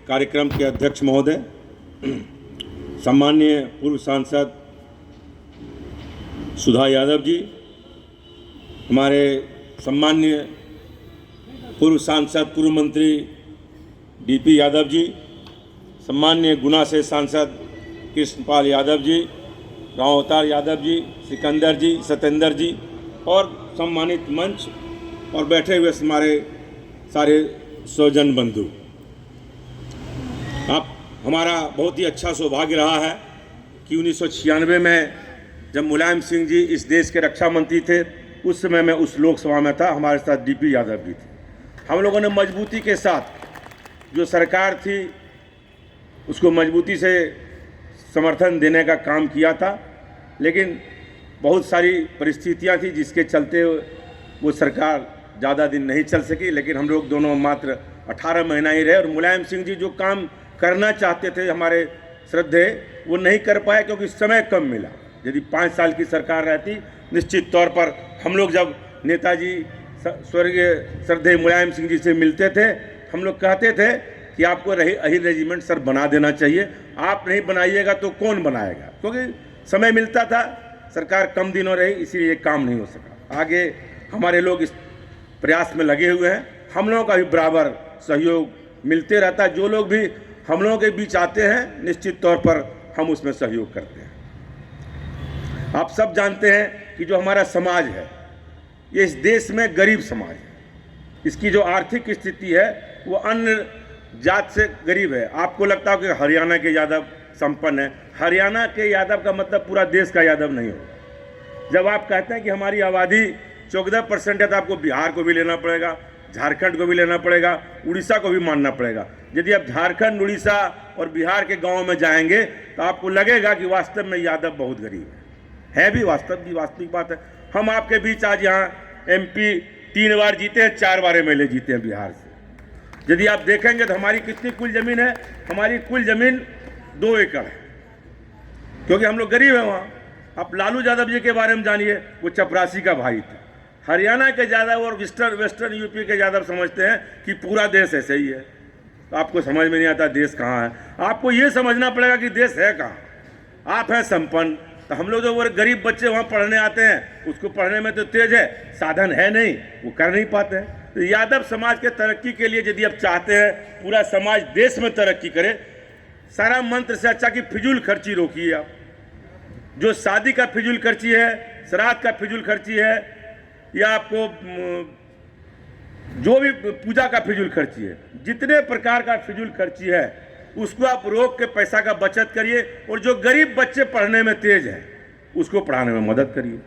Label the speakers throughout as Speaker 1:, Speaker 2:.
Speaker 1: कार्यक्रम के अध्यक्ष महोदय, सम्माननीय पूर्व सांसद सुधा यादव जी, हमारे सम्माननीय पूर्व सांसद पूर्व मंत्री डीपी यादव जी, सम्माननीय गुना से सांसद कृष्णपाल यादव जी, गांव अवतार यादव जी, सिकंदर जी, सत्येंद्र जी और सम्मानित मंच और बैठे हुए हमारे सारे स्वजन बंधु, आप हमारा बहुत ही अच्छा सौभाग्य रहा है कि 1996 में जब मुलायम सिंह जी इस देश के रक्षा मंत्री थे, उस समय मैं उस लोकसभा में था, हमारे साथ डीपी यादव जी थे। हम लोगों ने मजबूती के साथ जो सरकार थी उसको मजबूती से समर्थन देने का काम किया था, लेकिन बहुत सारी परिस्थितियां थी जिसके चलते वो सरकार ज़्यादा दिन नहीं चल सकी। लेकिन हम लोग दोनों मात्र 18 महीना ही रहे और मुलायम सिंह जी जो काम करना चाहते थे हमारे श्रद्धेय, वो नहीं कर पाए क्योंकि समय कम मिला। यदि 5 साल की सरकार रहती, निश्चित तौर पर हम लोग जब नेताजी स्वर्गीय श्रद्धेय मुलायम सिंह जी से मिलते थे, हम लोग कहते थे कि आपको अहिर रेजिमेंट सर बना देना चाहिए, आप नहीं बनाइएगा तो कौन बनाएगा, क्योंकि समय मिलता था, सरकार कम दिनों रही, इसीलिए ये काम नहीं हो सका। आगे हमारे लोग इस प्रयास में लगे हुए हैं, हम लोगों का भी बराबर सहयोग मिलते रहता है। जो लोग भी हम लोगों के बीच आते हैं, निश्चित तौर पर हम उसमें सहयोग करते हैं। आप सब जानते हैं कि जो हमारा समाज है, ये इस देश में गरीब समाज है। इसकी जो आर्थिक स्थिति है वो अन्य जात से गरीब है। आपको लगता है कि हरियाणा के यादव संपन्न है, हरियाणा के यादव का मतलब पूरा देश का यादव नहीं हो। जब आप कहते हैं कि हमारी आबादी 14% है तो आपको बिहार को भी लेना पड़ेगा, झारखंड को भी लेना पड़ेगा, उड़ीसा को भी मानना पड़ेगा। यदि आप झारखंड, उड़ीसा और बिहार के गाँव में जाएंगे तो आपको लगेगा कि वास्तव में यादव बहुत गरीब है भी वास्तविक बात है। हम आपके बीच आज यहाँ MP 3 बार जीते हैं, 4 बार MLA जीते हैं बिहार से। यदि आप देखेंगे तो हमारी कितनी कुल ज़मीन है, हमारी कुल ज़मीन 2 एकड़ है, क्योंकि हम लोग गरीब हैं वहाँ। आप लालू यादव जी के बारे में जानिए, वो चपरासी का भाई था। हरियाणा के यादव और वेस्टर्न यूपी के यादव समझते हैं कि पूरा देश ऐसे ही है, तो आपको समझ में नहीं आता देश कहाँ है। आपको ये समझना पड़ेगा कि देश है कहाँ। आप हैं संपन्न, तो हम लोग जो वो गरीब बच्चे वहाँ पढ़ने आते हैं, उसको पढ़ने में तो तेज है, साधन है नहीं, वो कर नहीं पाते हैं। तो यादव समाज के तरक्की के लिए यदि आप चाहते हैं पूरा समाज देश में तरक्की करे, सारा मंत्र से अच्छा कि फिजूल खर्ची रोकिए। आप जो शादी का फिजूल खर्ची है, श्राद्ध का फिजूल खर्ची है, या आपको जो भी पूजा का फिजूल खर्ची है, जितने प्रकार का फिजूल खर्ची है उसको आप रोक के पैसा का बचत करिए, और जो गरीब बच्चे पढ़ने में तेज हैं उसको पढ़ाने में मदद करिए,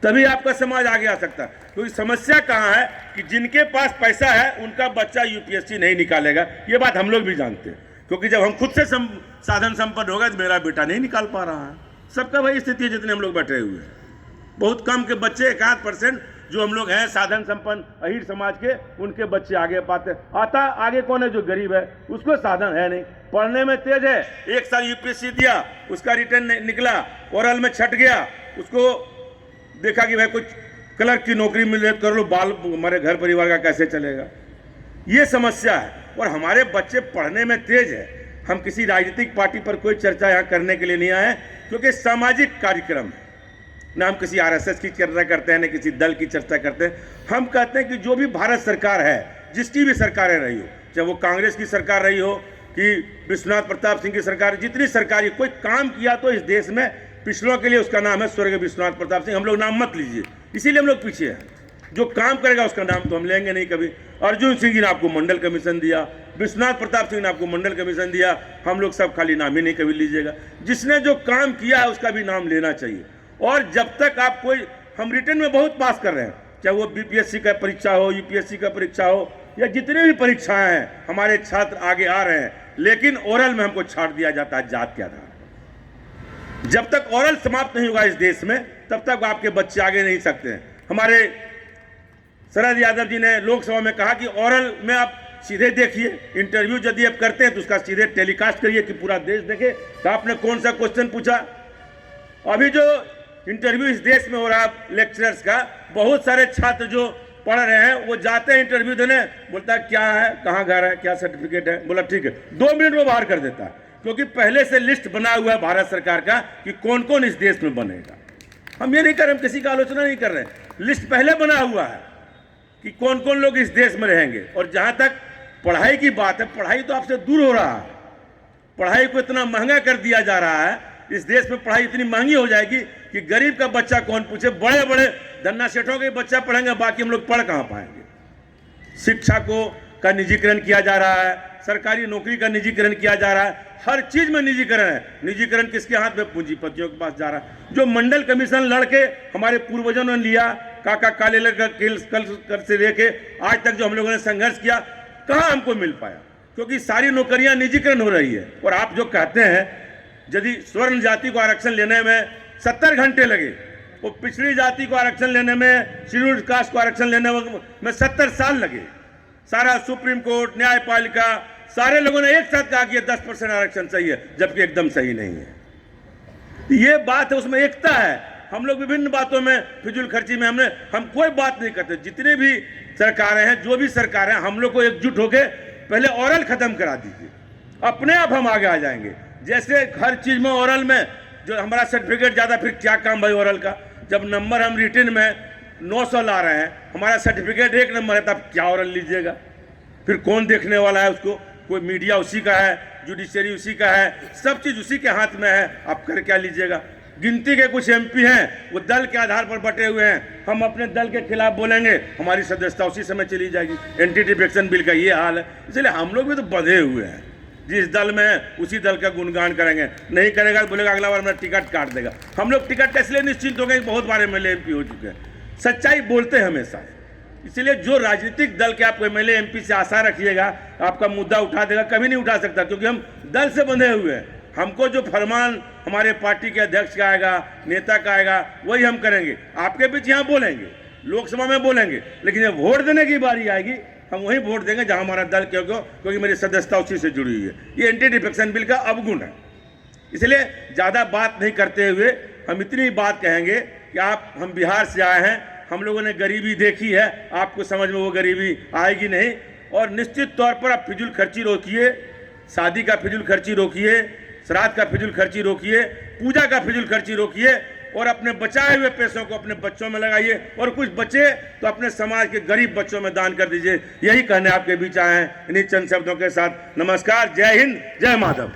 Speaker 1: तभी आपका समाज आगे आ सकता है। क्योंकि समस्या कहाँ है कि जिनके पास पैसा है उनका बच्चा UPSC नहीं निकालेगा, ये बात हम लोग भी जानते हैं। क्योंकि जब हम खुद से साधन संपन्न हो गए तो मेरा बेटा नहीं निकाल पा रहा है। सबका वही स्थिति है जितने हम लोग बैठे हुए हैं। बहुत कम के बच्चे, 1-8% जो हम लोग हैं साधन संपन्न अहीर समाज के, उनके बच्चे आगे पाते आता। आगे कौन है? जो गरीब है, उसको साधन है नहीं, पढ़ने में तेज है। 1 साल UPSC दिया, उसका रिटर्न निकला, ओरल में छट गया, उसको देखा कि भाई कुछ क्लर्क की नौकरी मिल रही, कर लो, बाल हमारे घर परिवार का कैसे चलेगा। ये समस्या है। और हमारे बच्चे पढ़ने में तेज है। हम किसी राजनीतिक पार्टी पर कोई चर्चा यहाँ करने के लिए नहीं आए, क्योंकि सामाजिक कार्यक्रम है। ना हम किसी RSS की चर्चा करते हैं, न किसी दल की चर्चा करते हैं। हम कहते हैं कि जो भी भारत सरकार है, जिसकी भी सरकारें रही हो, चाहे वो कांग्रेस की सरकार रही हो कि विश्वनाथ प्रताप सिंह की सरकार, जितनी सरकारी कोई काम किया तो इस देश में पिछड़ों के लिए उसका नाम है स्वर्गीय विश्वनाथ प्रताप सिंह। हम लोग नाम मत लीजिए, इसीलिए हम लोग पीछे हैं। जो काम करेगा उसका नाम तो हम लेंगे नहीं कभी। अर्जुन सिंह जी ने आपको मंडल कमीशन दिया, विश्वनाथ प्रताप सिंह ने आपको मंडल कमीशन दिया, हम लोग सब खाली नाम ही नहीं कभी लीजिएगा। जिसने जो काम किया है उसका भी नाम लेना चाहिए। और जब तक आप कोई, हम रिटर्न में बहुत पास कर रहे हैं, चाहे वो BPSC का परीक्षा हो, UPSC का परीक्षा हो, या जितने भी परीक्षाएं हैं, हमारे छात्र आगे आ रहे हैं। लेकिन ओरल में हमको छाट दिया जाता है जात के आधार पर। जब तक ओरल समाप्त नहीं होगा इस देश में, तब तक आपके बच्चे आगे नहीं सकते हैं। हमारे शरद यादव जी ने लोकसभा में कहा कि ओरल में आप सीधे देखिए, इंटरव्यू यदि आप करते हैं तो उसका सीधे टेलीकास्ट करिए कि पूरा देश देखे। तो आपने कौन सा क्वेश्चन पूछा? अभी जो इंटरव्यू इस देश में हो रहा है लेक्चरर्स का, बहुत सारे छात्र जो पढ़ रहे हैं वो जाते हैं इंटरव्यू देने, बोलता है क्या है, कहाँ घर है, क्या सर्टिफिकेट है, बोला ठीक है, 2 मिनट में बाहर कर देता है, क्योंकि पहले से लिस्ट बना हुआ है भारत सरकार का कि कौन कौन इस देश में बनेगा। हम ये नहीं कर रहे, हम किसी का आलोचना नहीं कर रहे, लिस्ट पहले बना हुआ है कि कौन कौन लोग इस देश में रहेंगे। और जहां तक पढ़ाई की बात है, पढ़ाई तो आपसे दूर हो रहा है, पढ़ाई को इतना महंगा कर दिया जा रहा है, इस देश में पढ़ाई इतनी महंगी हो जाएगी कि गरीब का बच्चा कौन पूछे, बड़े बड़े धन्ना सेठों के बच्चा पढ़ेंगे, बाकी हम लोग पढ़ कहां पाएंगे। शिक्षा का निजीकरण किया जा रहा है, सरकारी नौकरी का निजीकरण किया जा रहा है, हर चीज में निजीकरण है। निजीकरण किसके हाथ में, पूंजीपतियों के पास जा रहा है। जो मंडल कमीशन लड़के हमारे पूर्वजों ने लिया, काका काले कल से लेके आज तक जो हम लोगों ने संघर्ष किया, कहां हमको मिल पाया, क्योंकि सारी नौकरियां निजीकरण हो रही है। और आप जो कहते हैं यदि स्वर्ण जाति को आरक्षण लेने में 70 घंटे लगे, वो पिछड़ी जाति को आरक्षण लेने में, शेड्यूल्ड कास्ट को आरक्षण लेने में 70 साल लगे। सारा सुप्रीम कोर्ट, न्यायपालिका, सारे लोगों ने एक साथ कहा कि 10% आरक्षण सही है, जबकि एकदम सही नहीं है। ये बात है, उसमें एकता है। हम लोग विभिन्न बातों में फिजूल खर्ची में हम कोई बात नहीं करते। जितने भी सरकारें हैं, जो भी सरकारें हैं, हम लोग को एकजुट होकर पहले ओरल खत्म करा दीजिए, अपने आप हम आगे आ जाएंगे। जैसे हर चीज में ओरल में जो हमारा सर्टिफिकेट ज्यादा, फिर क्या काम भाई ओरल का, जब नंबर हम रिटन में 900 ला रहे हैं, हमारा सर्टिफिकेट 1 नंबर है, तब क्या ओरल लीजिएगा। फिर कौन देखने वाला है उसको, कोई मीडिया उसी का है, जुडिशरी उसी का है, सब चीज उसी के हाथ में है, आप कर क्या लीजिएगा। गिनती के कुछ एमपी हैं, वो दल के आधार पर बटे हुए हैं, हम अपने दल के खिलाफ बोलेंगे, हमारी सदस्यता उसी समय चली जाएगी। एंटी डिफेक्शन बिल का ये हाल है, इसलिए हम लोग भी तो बंधे हुए हैं। जिस दल में है उसी दल का गुणगान करेंगे, नहीं करेगा तो बोलेगा अगला बार मेरा टिकट काट देगा। हम लोग टिकट इसलिए निश्चिंत हो गए, बहुत बार एमएलए एमपी हो चुके हैं, सच्चाई बोलते हैं हमेशा। इसलिए जो राजनीतिक दल के आप एमएलए एमपी से आशा रखिएगा आपका मुद्दा उठा देगा, कभी नहीं उठा सकता, क्योंकि हम दल से बंधे हुए हैं। हमको जो फरमान हमारे पार्टी के अध्यक्ष का आएगा, नेता का आएगा, वही हम करेंगे। आपके बीच यहाँ बोलेंगे, लोकसभा में बोलेंगे, लेकिन जब वोट देने की बारी आएगी हम वही वोट देंगे जहां हमारा दल, क्योंकि मेरी सदस्यता उसी से जुड़ी हुई है। ये एंटी डिफेक्शन बिल का अवगुण है। इसलिए ज़्यादा बात नहीं करते हुए हम इतनी बात कहेंगे कि हम बिहार से आए हैं, हम लोगों ने गरीबी देखी है, आपको समझ में वो गरीबी आएगी नहीं। और निश्चित तौर पर आप फिजूल खर्ची रोकिए, शादी का फिजूल खर्ची रोकिए, श्राद्ध का फिजूल खर्ची रोकिए, पूजा का फिजूल खर्ची रोकिए, और अपने बचाए हुए पैसों को अपने बच्चों में लगाइए, और कुछ बचे तो अपने समाज के गरीब बच्चों में दान कर दीजिए। यही कहने आपके बीच आए हैं इन्हीं चंद शब्दों के साथ। नमस्कार, जय हिंद, जय माधव।